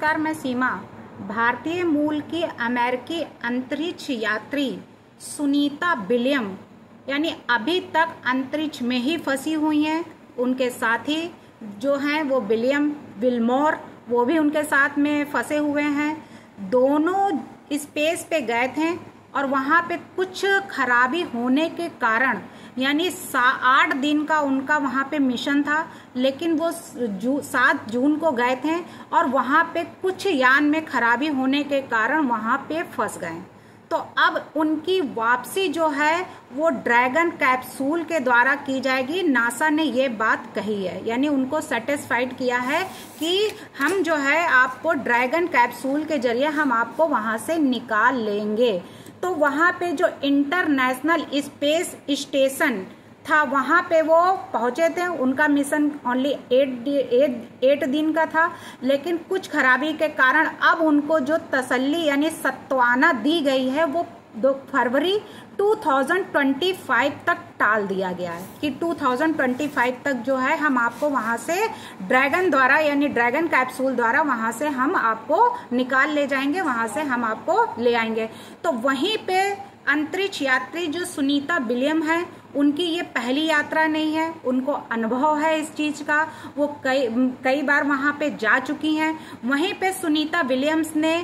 नमस्कार, मैं सीमा। भारतीय मूल की अमेरिकी अंतरिक्ष यात्री सुनीता विलियम यानी अभी तक अंतरिक्ष में ही फंसी हुई हैं। उनके साथी जो हैं वो विलियम विलमोर, वो भी उनके साथ में फंसे हुए हैं। दोनों स्पेस पे गए थे और वहाँ पे कुछ खराबी होने के कारण यानी 8 दिन का उनका वहाँ पे मिशन था, लेकिन वो 7 जून को गए थे और वहाँ पे कुछ यान में खराबी होने के कारण वहाँ पे फंस गए। तो अब उनकी वापसी जो है वो ड्रैगन कैप्सूल के द्वारा की जाएगी। नासा ने ये बात कही है, यानी उनको सेटिस्फाइड किया है कि हम जो है आपको ड्रैगन कैप्सूल के जरिए हम आपको वहाँ से निकाल लेंगे। तो वहाँ पे जो इंटरनेशनल स्पेस स्टेशन था वहाँ पे वो पहुँचे थे। उनका मिशन ओनली 8 दिन का था, लेकिन कुछ खराबी के कारण अब उनको जो तसल्ली यानी सत्वाना दी गई है वो 2 फरवरी 2025 तक टाल दिया गया है कि 2025 तक जो है हम आपको वहां से ड्रैगन द्वारा यानी ड्रैगन कैप्सूल द्वारा वहां से हम आपको निकाल ले जाएंगे, वहां से हम आपको ले आएंगे। तो वहीं पे अंतरिक्ष यात्री जो सुनीता विलियम है, उनकी ये पहली यात्रा नहीं है, उनको अनुभव है इस चीज का। वो कई बार वहां पे जा चुकी हैं। वहीं पे सुनीता विलियम्स ने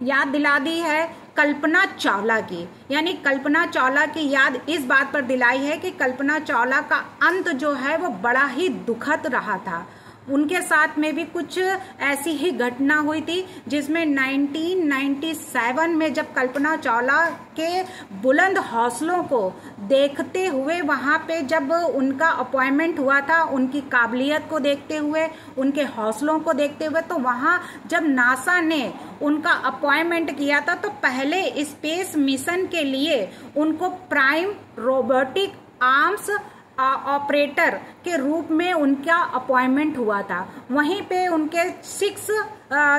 याद दिला दी है कल्पना चावला की, यानी कल्पना चावला की याद इस बात पर दिलाई है कि कल्पना चावला का अंत जो है वो बड़ा ही दुखद रहा था। उनके साथ में भी कुछ ऐसी ही घटना हुई थी, जिसमें 1997 में जब कल्पना चावला के बुलंद हौसलों को देखते हुए वहां पे जब उनका अपॉइंटमेंट हुआ था, उनकी काबिलियत को देखते हुए, उनके हौसलों को देखते हुए, तो वहां जब नासा ने उनका अपॉइंटमेंट किया था तो पहले स्पेस मिशन के लिए उनको प्राइम रोबोटिक आर्म्स ऑपरेटर के रूप में उनका अपॉइंटमेंट हुआ था। वहीं पे उनके 6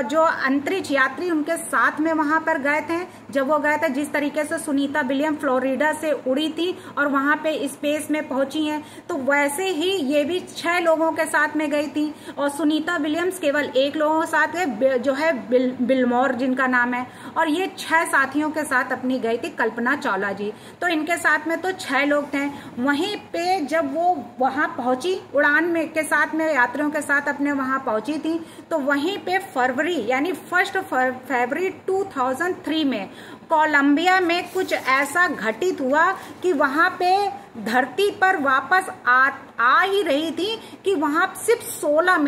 जो अंतरिक्ष यात्री उनके साथ में वहां पर गए थे। जब वो गए थे, जिस तरीके से सुनीता विलियम फ्लोरिडा से उड़ी थी और वहां पे स्पेस में पहुंची हैं, तो वैसे ही ये भी 6 लोगों के साथ में गई थी और सुनीता विलियम्स केवल 1 लोगों के साथ है जो है विलमोर जिनका नाम है, और ये 6 साथियों के साथ अपनी गई थी कल्पना चावला जी। तो इनके साथ में तो 6 लोग थे। वहीं पे जब वो वहां पहुंची उड़ान में के साथ में यात्रियों के साथ अपने वहां पहुंची थी, तो वहीं पे फरवरी यानी 1 फरवरी 2003 में कोलंबिया में कुछ ऐसा घटित हुआ कि वहां पे धरती पर वापस आ ही रही थी कि वहां सिर्फ 16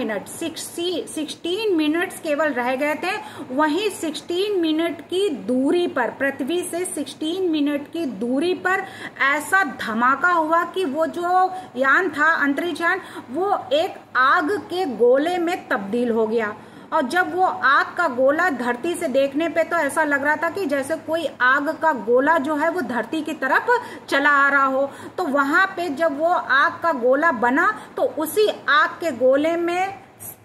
मिनट्स केवल रह गए थे। वहीं 16 मिनट की दूरी पर, पृथ्वी से 16 मिनट की दूरी पर ऐसा धमाका हुआ कि वो जो यान था अंतरिक्ष यान, वो एक आग के गोले में तब्दील हो गया। और जब वो आग का गोला धरती से देखने पे तो ऐसा लग रहा था कि जैसे कोई आग का गोला जो है वो धरती की तरफ चला आ रहा हो। तो वहां पे जब वो आग का गोला बना तो उसी आग के गोले में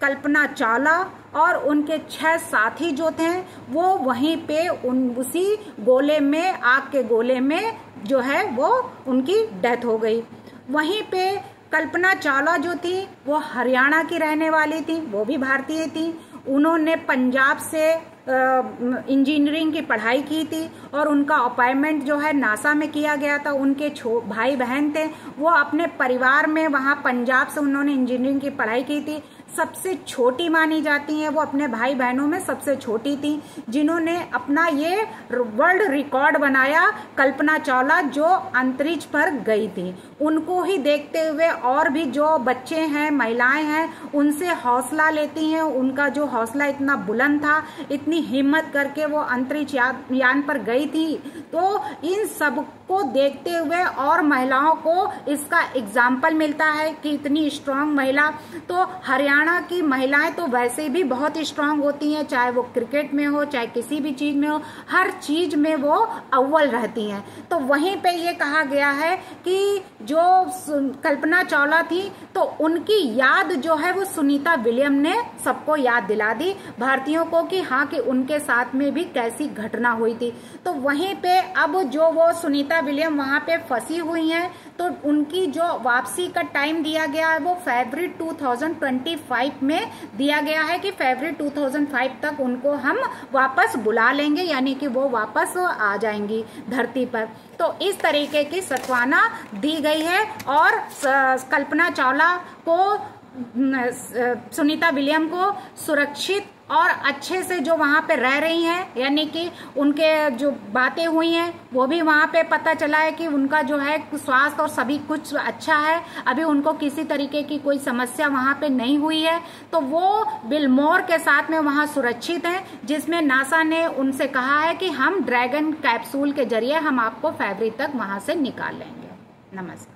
कल्पना चावला और उनके 6 साथी जो थे वो वहीं पे उसी गोले में, आग के गोले में जो है वो उनकी डेथ हो गई। वहीं पे कल्पना चावला जो थी वो हरियाणा की रहने वाली थी, वो भी भारतीय थी। उन्होंने पंजाब से इंजीनियरिंग की पढ़ाई की थी और उनका अपॉइंटमेंट जो है नासा में किया गया था। उनके भाई बहन थे, वो अपने परिवार में वहाँ पंजाब से उन्होंने इंजीनियरिंग की पढ़ाई की थी। सबसे छोटी मानी जाती हैं, वो अपने भाई बहनों में सबसे छोटी थी, जिन्होंने अपना ये वर्ल्ड रिकॉर्ड बनाया। कल्पना चावला जो अंतरिक्ष पर गई थी, उनको ही देखते हुए और भी जो बच्चे हैं, महिलाएं हैं, उनसे हौसला लेती हैं। उनका जो हौसला इतना बुलंद था, इतनी हिम्मत करके वो अंतरिक्ष यान पर गई थी। तो इन सब को देखते हुए और महिलाओं को इसका एग्जाम्पल मिलता है कि इतनी स्ट्रांग महिला। तो हरियाणा की महिलाएं तो वैसे भी बहुत स्ट्रांग होती हैं, चाहे वो क्रिकेट में हो, चाहे किसी भी चीज में हो, हर चीज में वो अव्वल रहती हैं। तो वहीं पे ये कहा गया है कि जो कल्पना चावला थी तो उनकी याद जो है वो सुनीता विलियम ने सबको याद दिला दी, भारतीयों को, कि हाँ कि उनके साथ में भी कैसी घटना हुई थी। तो वहीं पे अब जो वो सुनीता विलियम वहां पे फंसी हुई हैं, तो उनकी जो वापसी का टाइम दिया गया है वो फरवरी 2025 में दिया गया है कि फरवरी 2005 तक उनको हम वापस बुला लेंगे, यानी कि वो वापस आ जाएंगी धरती पर। तो इस तरीके की सत्वाना दी गई है और कल्पना चावला को, सुनीता विलियम को सुरक्षित और अच्छे से जो वहाँ पे रह रही हैं, यानी कि उनके जो बातें हुई हैं वो भी वहाँ पे पता चला है कि उनका जो है स्वास्थ्य और सभी कुछ अच्छा है, अभी उनको किसी तरीके की कोई समस्या वहाँ पे नहीं हुई है। तो वो बिलमोर के साथ में वहाँ सुरक्षित हैं, जिसमें नासा ने उनसे कहा है कि हम ड्रैगन कैप्सूल के जरिए हम आपको फरवरी तक वहाँ से निकाल लेंगे। नमस्कार।